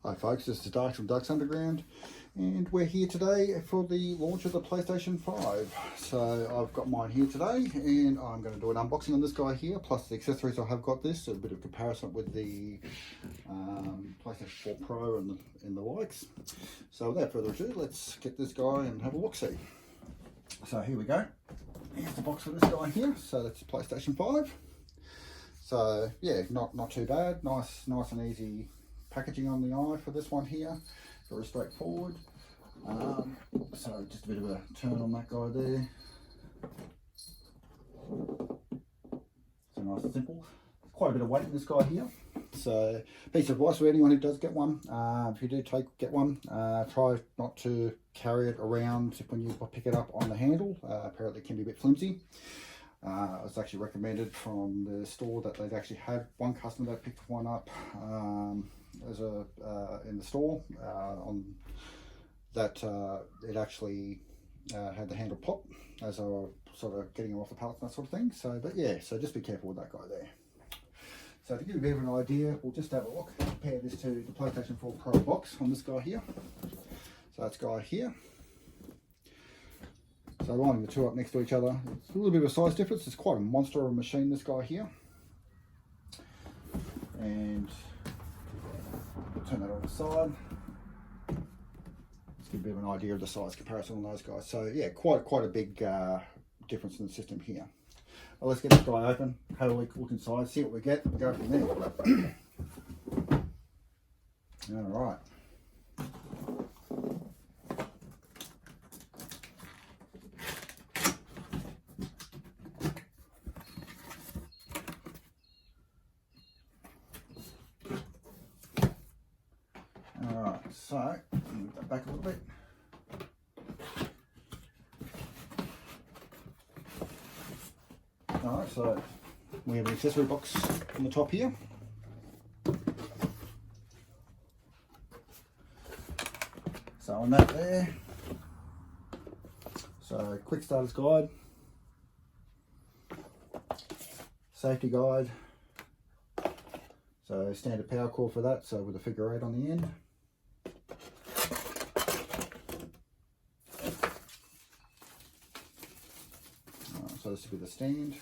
Hi folks, this is Dark from Ducks Underground, and we're here today for the launch of the PlayStation 5. So I've got mine here today, and I'm going to do an unboxing on this guy here, plus the accessories I have got this, a bit of comparison with the PlayStation 4 Pro and the likes. So without further ado, let's get this guy and have a look-see. So here we go. Here's the box for this guy here. So that's the PlayStation 5. So yeah, not too bad. Nice and easy packaging on the eye for this one here, very straightforward. So just a bit of a turn on that guy there. So nice and simple. Quite a bit of weight in this guy here. So piece of advice for anyone who does get one, if you do get one, try not to carry it around when you pick it up on the handle. Apparently it can be a bit flimsy. It was actually recommended from the store that they'd actually had one customer that picked one up in the store on that it actually had the handle pop as I was sort of getting off the pallets and that sort of thing. So but yeah, so just be careful with that guy there. So to give you a bit of an idea, we'll just have a look, compare this to the PlayStation 4 Pro box on this guy here. So that's guy here. So lining the two up next to each other, it's a little bit of a size difference. It's quite a monster of a machine, this guy here. And turn that on the side. Let's give a bit of an idea of the size comparison on those guys. So yeah, quite a big difference in the system here. Well, let's get this guy open, have a look inside, see what we get, and go from there. All right. Alright, so move that back a little bit. Alright, so we have an accessory box on the top here. So on that there, so quick starter's guide, safety guide, so standard power cord for that, so with a figure 8 on the end. So this will be the stand.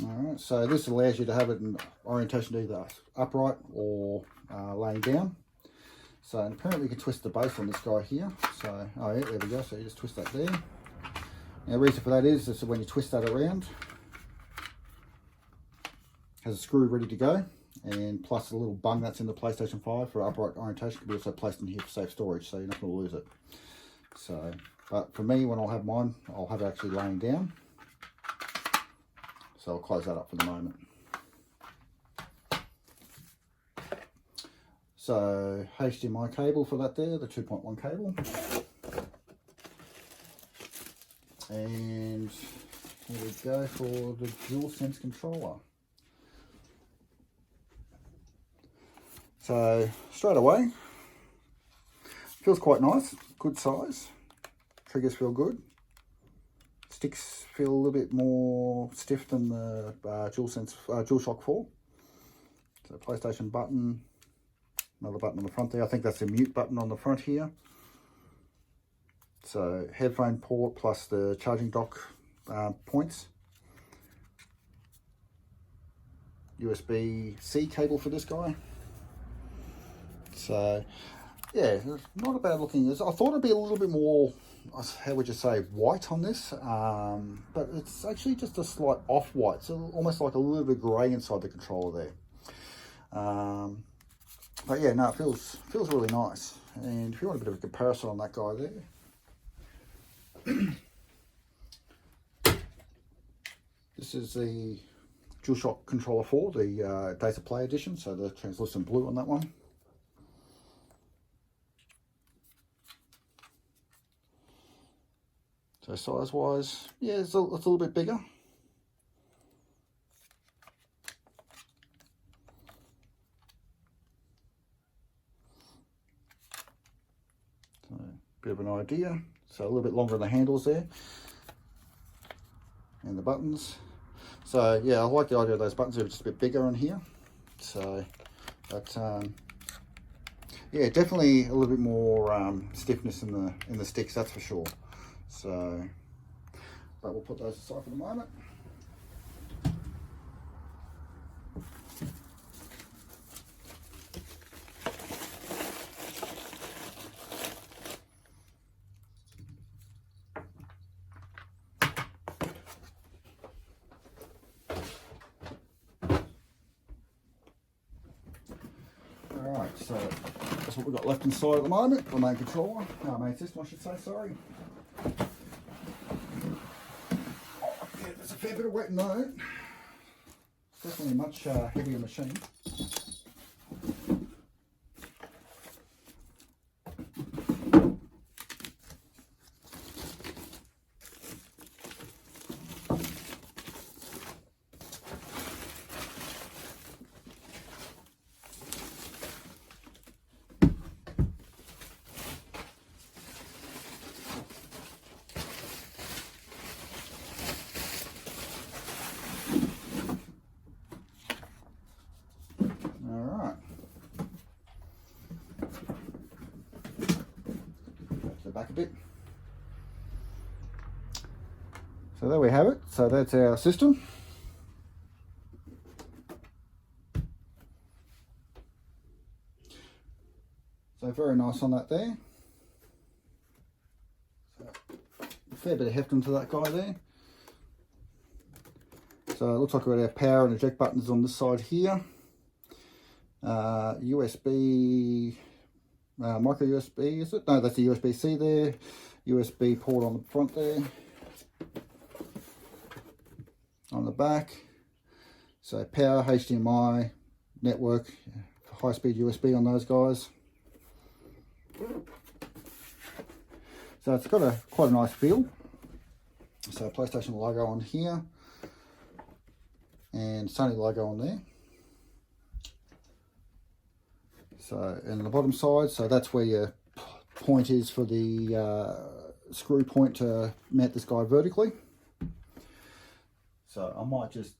Alright, so this allows you to have it in orientation to either upright or laying down. So and apparently you can twist the base on this guy here. So, oh yeah, there we go. So you just twist that there. Now the reason for that is when you twist that around, it has a screw ready to go. And plus a little bung that's in the PlayStation 5 for upright orientation can be also placed in here for safe storage, so you're not going to lose it. So, but for me, when I'll have mine, I'll have it actually laying down. So I'll close that up for the moment. So HDMI cable for that there, the 2.1 cable. And here we go for the DualSense controller. So straight away, feels quite nice, good size. Triggers feel good. Sticks feel a little bit more stiff than the DualShock 4. So PlayStation button, another button on the front there. I think that's the mute button on the front here. So headphone port plus the charging dock points. USB-C cable for this guy. So yeah, not a bad looking. I thought it'd be a little bit more, how would you say, white on this, but it's actually just a slight off-white, so almost like a little bit grey inside the controller there. But yeah, no, it feels really nice. And if you want a bit of a comparison on that guy there, this is the DualShock Controller 4, the Data Play edition, so the translucent blue on that one. So size wise, yeah, it's a little bit bigger. So a bit of an idea. So a little bit longer on the handles there. And the buttons. So yeah, I like the idea of those buttons. They're just a bit bigger on here. So, but yeah, definitely a little bit more stiffness in the sticks, that's for sure. So, but we'll put those aside for the moment. Alright, so that's what we've got left inside at the moment, the main controller, our main system I should say, sorry. Oh, yeah, there's a fair bit of wet in that. Definitely a much heavier machine. Back a bit. So there we have it. So that's our system. So very nice on that there. So a fair bit of heft into that guy there. So it looks like we've got our power and eject buttons on this side here. USB. Micro USB, is it? No, that's the USB-C there. USB port on the front there. On the back. So power, HDMI, network, high-speed USB on those guys. So it's got quite a nice feel. So PlayStation logo on here. And Sony logo on there. So, and the bottom side, so that's where your point is for the screw point to mount this guy vertically. So I might just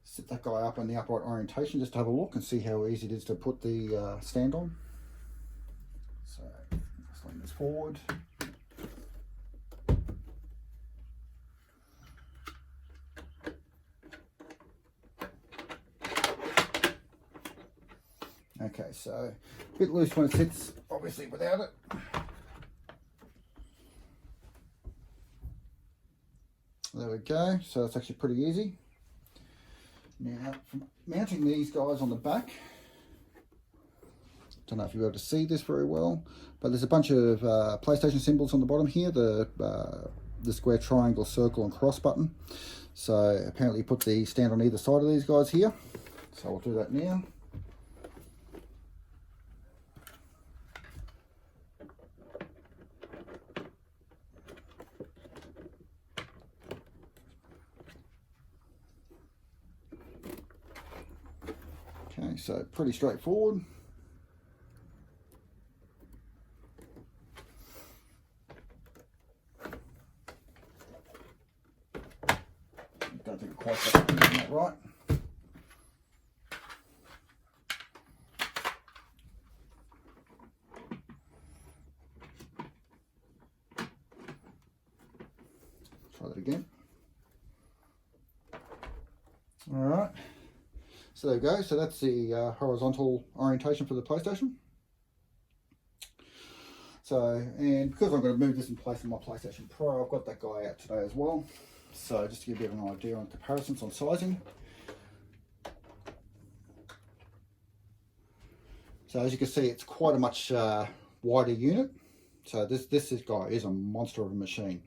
set that guy up in the upright orientation just to have a look and see how easy it is to put the stand on. So let's lean this forward. Okay, so a bit loose when it sits, obviously without it. There we go, so it's actually pretty easy. Now, from mounting these guys on the back, don't know if you're able to see this very well, but there's a bunch of PlayStation symbols on the bottom here, the square, triangle, circle and cross button. So apparently you put the stand on either side of these guys here. So I'll do that now. Okay, so pretty straightforward. Don't think it quite got that right. Try that again. All right. So there we go. So that's the horizontal orientation for the PlayStation. So, and because I'm going to move this in place in my PlayStation Pro, I've got that guy out today as well. So just to give you an idea on comparisons on sizing. So as you can see, it's quite a much wider unit. So this guy is a monster of a machine.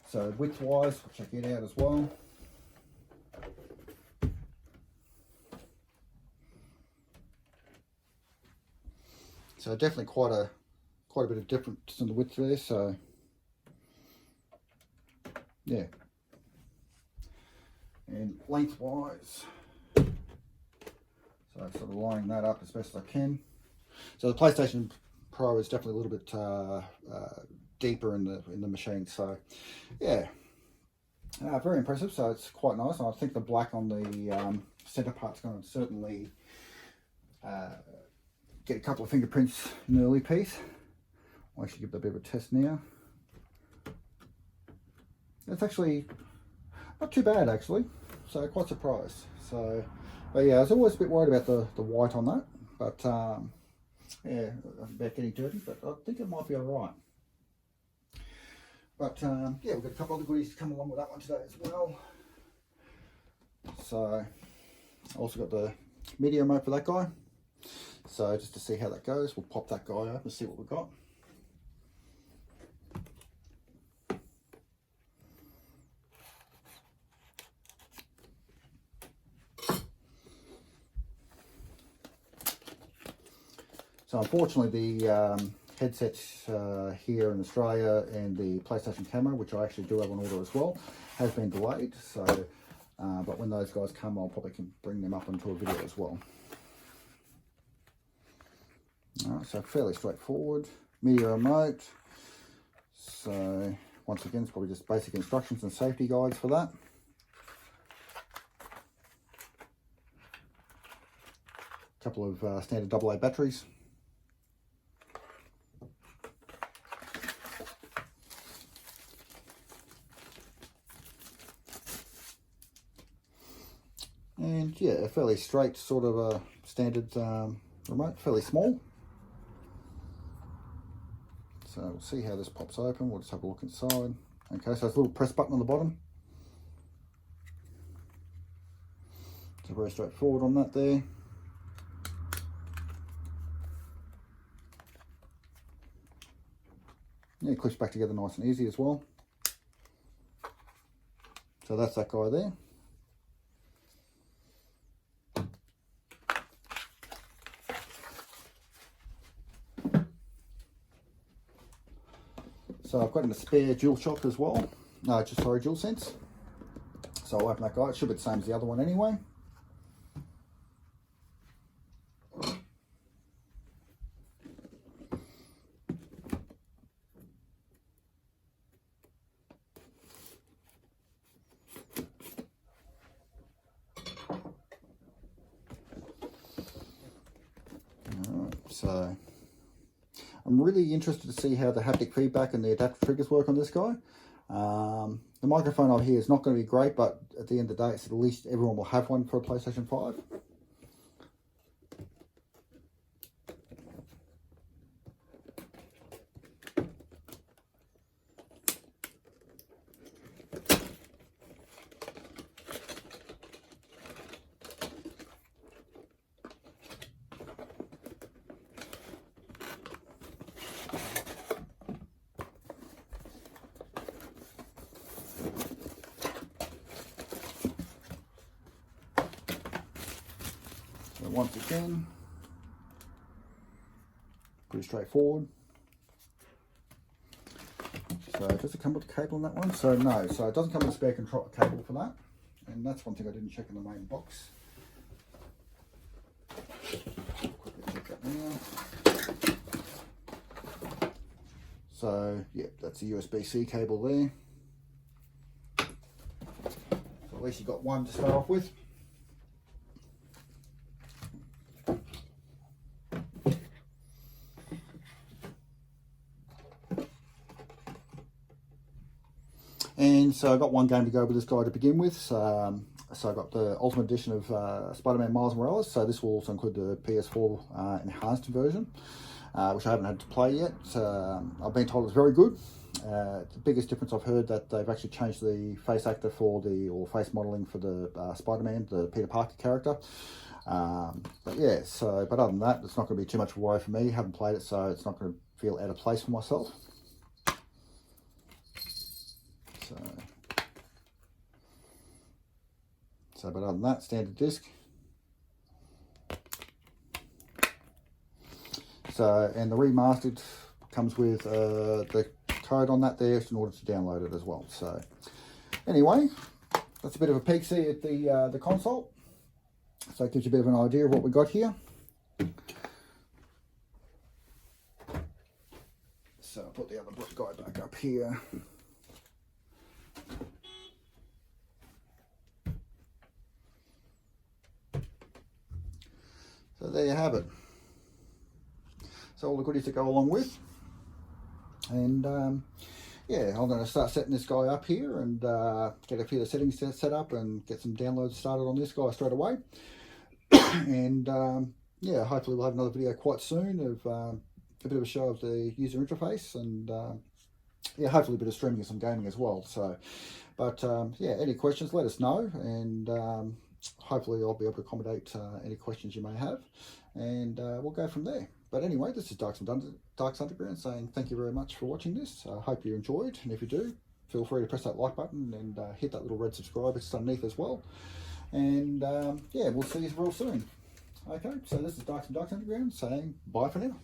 So width-wise, we'll check it out as well. So definitely quite a bit of difference in the width there. So yeah, and lengthwise, so I'm sort of lining that up as best as I can. So the PlayStation Pro is definitely a little bit deeper in the machine. So yeah, very impressive. So it's quite nice. And I think the black on the center part's going to certainly get a couple of fingerprints in the early piece. I should give that a bit of a test now. It's actually not too bad actually, so quite surprised. So, but yeah, I was always a bit worried about the white on that, but yeah, about getting dirty, but I think it might be alright. But yeah, we've got a couple other goodies to come along with that one today as well. So, I also got the media remote for that guy. So just to see how that goes, we'll pop that guy up and see what we've got. So unfortunately the headsets here in Australia and the PlayStation camera, which I actually do have on order as well, has been delayed. So, but when those guys come, I'll probably can bring them up into a video as well. Alright, so fairly straightforward. Media remote. So once again, it's probably just basic instructions and safety guides for that. A couple of standard AA batteries. And yeah, a fairly straight sort of a standard remote, fairly small. So we'll see how this pops open. We'll just have a look inside. Okay, so it's a little press button on the bottom. So very straightforward on that there. Yeah, it clips back together nice and easy as well. So that's that guy there. So I've got a spare DualShock as well. No, just sorry, DualSense. So I'll open that guy. It should be the same as the other one anyway. Alright, so I'm really interested to see how the haptic feedback and the adaptive triggers work on this guy. The microphone over here is not going to be great, but at the end of the day, it's at least everyone will have one for a PlayStation 5. So once again, pretty straightforward. So does it come with a cable on that one? So no, so it doesn't come with a spare control cable for that. And that's one thing I didn't check in the main box. Quickly check that now. So yeah, that's a USB-C cable there. So at least you've got one to start off with. And so I got one game to go with this guy to begin with. So I got the Ultimate Edition of Spider-Man Miles Morales. So this will also include the PS4 enhanced version, which I haven't had to play yet. I've been told it's very good. The biggest difference I've heard that they've actually changed the face actor for or face modeling for the Spider-Man, the Peter Parker character. But yeah, but other than that, it's not going to be too much of a worry for me. Haven't played it, so it's not going to feel out of place for myself. But other than that, standard disc. So, and the remastered comes with the code on that there in order to download it as well. So, anyway, that's a bit of a peek see at the console. So it gives you a bit of an idea of what we got here. So I'll put the other guy back up here. So there you have it. So all the goodies to go along with. And yeah, I'm going to start setting this guy up here and get a few of the settings set up and get some downloads started on this guy straight away. And yeah, hopefully we'll have another video quite soon of a bit of a show of the user interface, and yeah, hopefully a bit of streaming and some gaming as well. So, but yeah, any questions, let us know, and hopefully I'll be able to accommodate any questions you may have, and we'll go from there. But anyway, this is Darks Underground saying thank you very much for watching this. I hope you enjoyed, and if you do, feel free to press that like button and hit that little red subscribe, it's underneath as well. And yeah, we'll see you real soon. Okay, so this is Darks Underground saying bye for now.